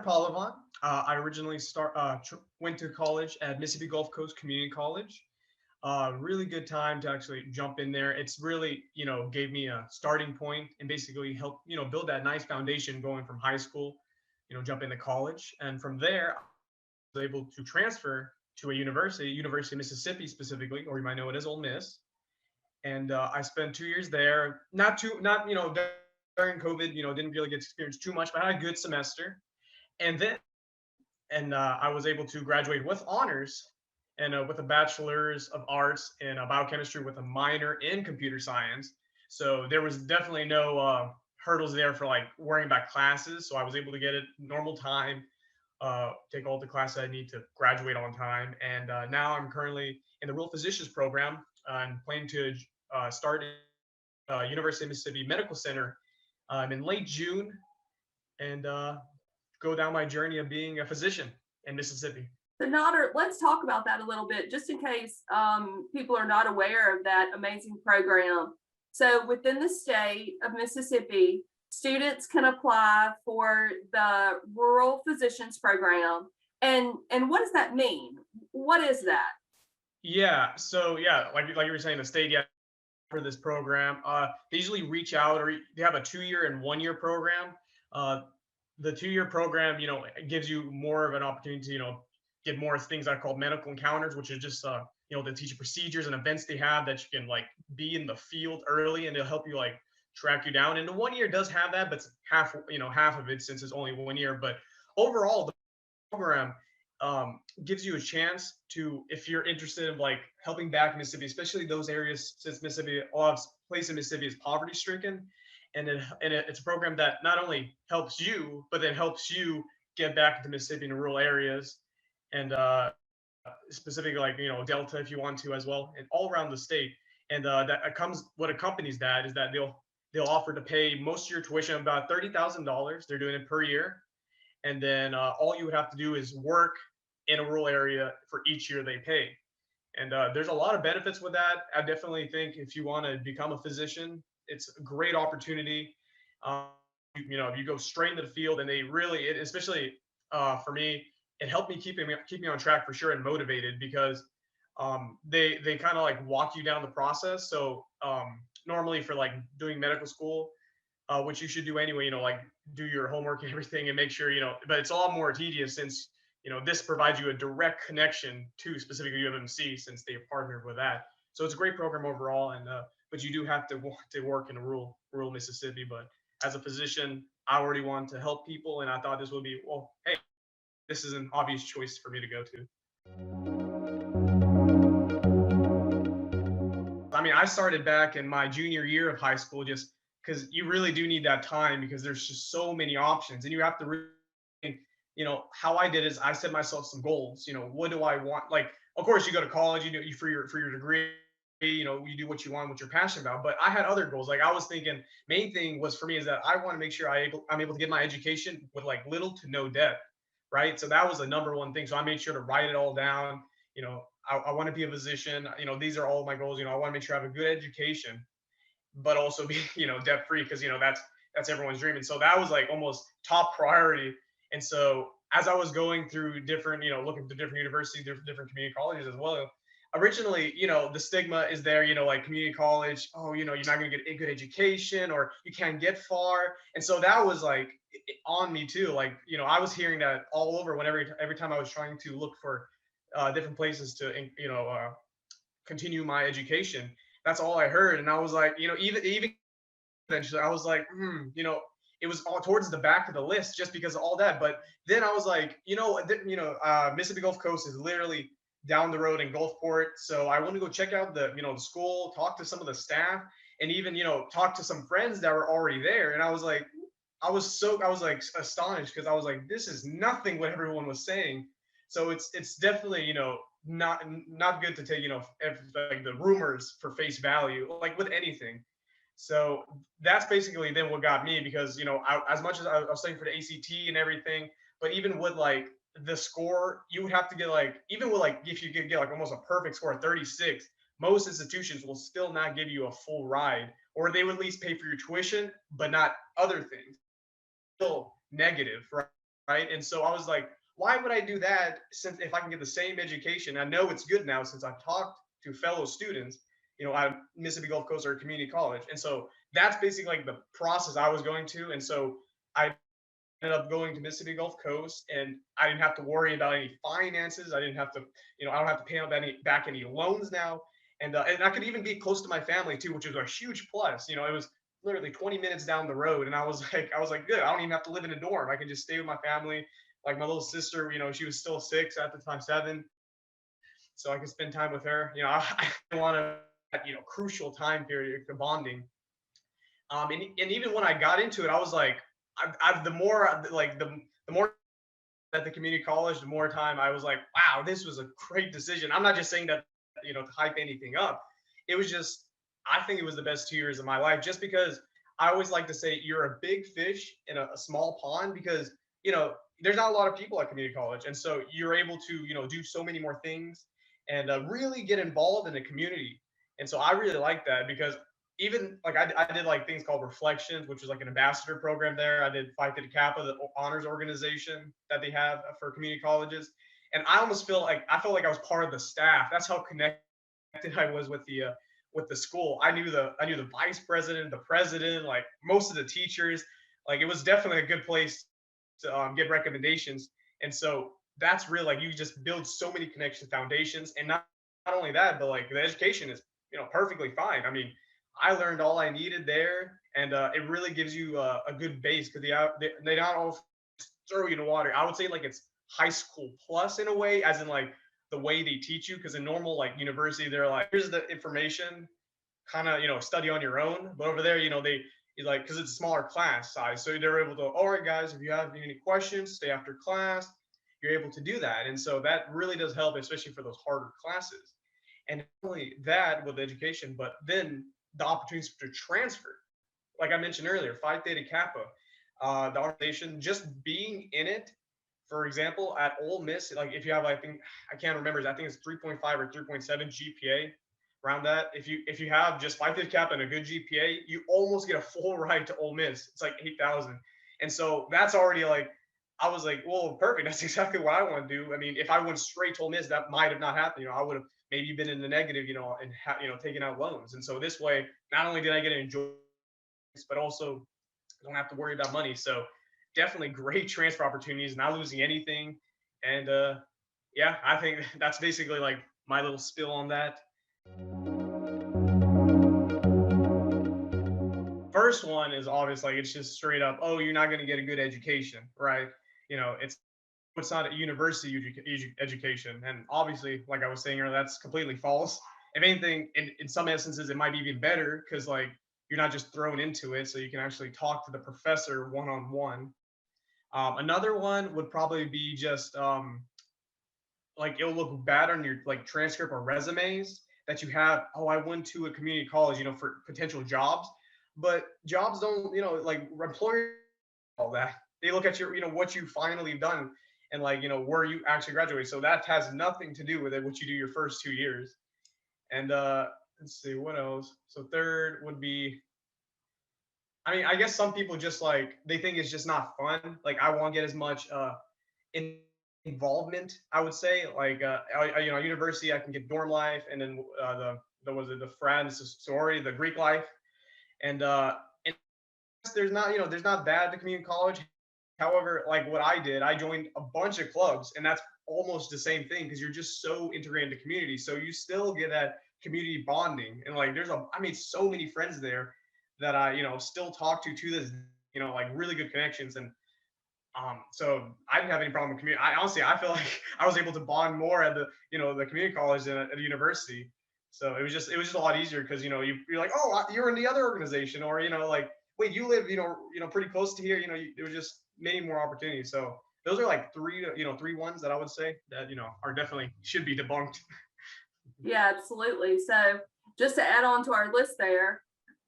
Nader Pahlevan. I originally went to college at Mississippi Gulf Coast Community College. Really good time to actually jump in there. It's really, gave me a starting point and basically helped, build that nice foundation going from high school, jump into college. And from there, I was able to transfer to a university, University of Mississippi specifically, or you might know it as Ole Miss. And I spent 2 years there. Not during COVID, didn't really get to experience too much, but I had a good semester. And then I was able to graduate with honors and with a bachelor's of arts in biochemistry with a minor in computer science. So there was definitely no hurdles there for like worrying about classes. So I was able to get it normal time, take all the classes I need to graduate on time. And now I'm currently in the rural physicians program and planning to start University of Mississippi Medical Center in late June and go down my journey of being a physician in Mississippi. So Nader, let's talk about that a little bit, just in case people are not aware of that amazing program. So within the state of Mississippi, students can apply for the Rural Physicians Program. And what does that mean? What is that? Yeah. So yeah, like you were saying, the state, yeah, for this program, they usually reach out, or they have a 2 year and 1 year program. The 2 year program, it gives you more of an opportunity to, get more things I call medical encounters, which is just, they teach you procedures and events they have that you can like be in the field early, and they'll help you like track you down. And the 1 year does have that, but it's half of it since it's only 1 year. But overall, the program gives you a chance to, if you're interested in like helping back Mississippi, especially those areas, since Mississippi, a lot of places in Mississippi is poverty stricken. And it's a program that not only helps you, but then helps you get back into Mississippi in rural areas, and specifically like Delta if you want to as well, and all around the state. And what accompanies that is that they'll offer to pay most of your tuition, about $30,000. They're doing it per year, and then all you would have to do is work in a rural area for each year they pay. And there's a lot of benefits with that. I definitely think if you want to become a physician, it's a great opportunity. Um, if you go straight into the field, and especially for me, it helped me keep me on track for sure and motivated, because they kind of like walk you down the process. So normally for like doing medical school, which you should do anyway, like do your homework and everything and make sure, but it's a lot more tedious since, this provides you a direct connection to specifically UMMC since they partnered with that. So it's a great program overall. And but you do have to work in a rural Mississippi. But as a physician, I already wanted to help people, and I thought this would be, well, hey, this is an obvious choice for me to go to. I mean, I started back in my junior year of high school, just because you really do need that time, because there's just so many options, and you have to really, how I did is I set myself some goals. What do I want? Like, of course, you go to college, you for your degree, you do what you want, what you're passionate about. But I had other goals. Like I was thinking, main thing was for me is that I want to make sure I'm able to get my education with like little to no debt, right? So that was the number one thing. So I made sure to write it all down. I want to be a physician. These are all my goals. I want to make sure I have a good education, but also be debt free, because that's everyone's dream. And so that was like almost top priority. And so as I was going through different, looking through different universities, different community colleges as well, originally, the stigma is there, like community college, oh, you're not going to get a good education, or you can't get far. And so that was like on me too. Like, I was hearing that all over every time I was trying to look for different places to, continue my education. That's all I heard. And I was like, even eventually I was like, it was all towards the back of the list just because of all that. But then I was like, Mississippi Gulf Coast is literally down the road in Gulfport. So I want to go check out the school, talk to some of the staff, and even, talk to some friends that were already there. And I was like, I was like astonished, because I was like, this is nothing what everyone was saying. So it's definitely, not good to take, like the rumors for face value, like with anything. So that's basically then what got me, because as much as I was studying for the ACT and everything, but even with like the score, you would have to get like, even with like, if you could get like almost a perfect score of 36, most institutions will still not give you a full ride, or they would at least pay for your tuition, but not other things. Still negative, right? right? And so I was like, why would I do that since if I can get the same education? I know it's good now since I've talked to fellow students, at Mississippi Gulf Coast or community college. And so that's basically like the process I was going to. And so I ended up going to Mississippi Gulf Coast, and I didn't have to worry about any finances. I didn't have to, I don't have to pay out back any loans now, and I could even be close to my family too, which was a huge plus. It was literally 20 minutes down the road, and I was like, good. I don't even have to live in a dorm. I can just stay with my family. Like my little sister, she was still 6 at the time, 7, so I could spend time with her. I want to, crucial time period for bonding. And even when I got into it, I was like, the more like the more at the community college, the more time I was like, wow, this was a great decision. I'm not just saying that, to hype anything up. It was just, I think it was the best 2 years of my life, just because I always like to say you're a big fish in a small pond, because, there's not a lot of people at community college. And so you're able to, do so many more things and really get involved in the community. And so I really like that, because even like I did like things called reflections, which is like an ambassador program there. I did Phi Theta Kappa, the honors organization that they have for community colleges, and I felt like I was part of the staff. That's how connected I was with the school. I knew the vice president, the president, like most of the teachers. Like it was definitely a good place to get recommendations. And so that's really like you just build so many connections, foundations, and not only that, but like the education is perfectly fine. I mean, I learned all I needed there, and it really gives you a good base, because they not all throw you in the water. I would say like it's high school plus in a way, as in like the way they teach you, because in normal like university they're like, here's the information, kind of study on your own. But over there, they like, because it's a smaller class size, so they're able to, all right guys, if you have any questions, stay after class. You're able to do that, and so that really does help, especially for those harder classes. And not only that with education, but then the opportunities to transfer. Like I mentioned earlier, Phi Theta Kappa, the organization, just being in it. For example, at Ole Miss, like if you have, I can't remember, I think it's 3.5 or 3.7 GPA, around that. If you have just Phi Theta Kappa and a good GPA, you almost get a full ride to Ole Miss. It's like 8,000, and so that's already like, I was like, well, perfect. That's exactly what I want to do. I mean, if I went straight to Ole Miss, that might have not happened. I would have maybe been in the negative, and taking out loans. And so this way, not only did I get to enjoy this, but also I don't have to worry about money. So definitely great transfer opportunities, not losing anything. And yeah, I think that's basically like my little spill on that. First one is obvious, like it's just straight up, oh, you're not going to get a good education, right? It's not a university education. And obviously, like I was saying earlier, that's completely false. If anything, in some instances, it might be even better, because like you're not just thrown into it, so you can actually talk to the professor one on one. Another one would probably be just like it'll look bad on your like transcript or resumes that you have. Oh, I went to a community college, for potential jobs, but jobs don't, like employers, all that. They look at your, what you finally done, and like, where you actually graduated. So that has nothing to do with it, what you do your first 2 years. And let's see what else. So third would be, I mean, I guess some people just like they think it's just not fun. Like I won't get as much involvement. I would say like university I can get dorm life, and then the was it the frat, the sorority, the Greek life, and there's not bad at the community college. However, like what I did, I joined a bunch of clubs, and that's almost the same thing, because you're just so integrated into community. So you still get that community bonding, and like I made so many friends there that I still talk to this, like really good connections. And so I didn't have any problem with community. I honestly, I feel like I was able to bond more at the community college than at the university. So it was just a lot easier, because you're like, oh, you're in the other organization, or like, wait, you live pretty close to here. There was just many more opportunities. So those are like three ones that I would say that are definitely should be debunked. Yeah, absolutely. So just to add on to our list there,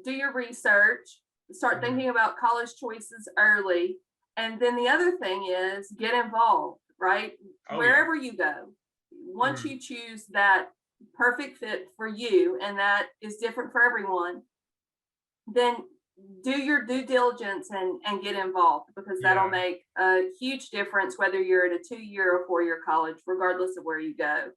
do your research, start Mhm. thinking about college choices early. And then the other thing is get involved, right? Oh yeah. Wherever you go, once Mhm. you choose that perfect fit for you, and that is different for everyone, then do your due diligence and get involved, because that'll Yeah. make a huge difference whether you're at a 2-year or 4-year college, regardless of where you go.